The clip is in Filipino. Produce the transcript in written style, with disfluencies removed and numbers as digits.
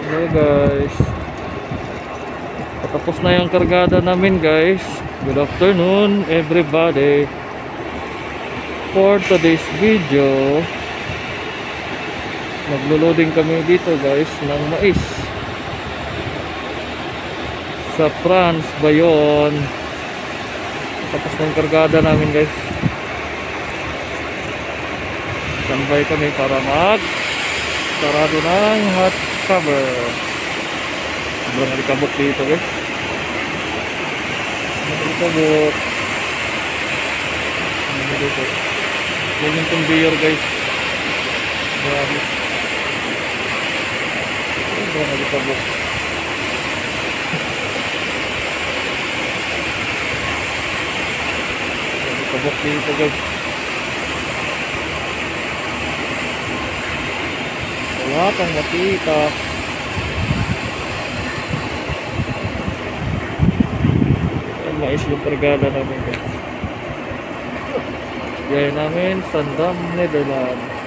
Hello guys, patapos na yung kargada namin guys. Good afternoon everybody. For today's video, maglo-loading kami dito guys ng mais sa France Bayon. Tapos na yung kargada namin guys. Standby kami para sarado ng hot cover. Sobrang alikabok dito guys. Alikabok dito. Yan yung conveyor guys. Grabe. Sobrang alikabok. Alikabok dito guys. Wala kang makita. Mais yung kargada namin guys. Gaya namin Sandam, Netherlands.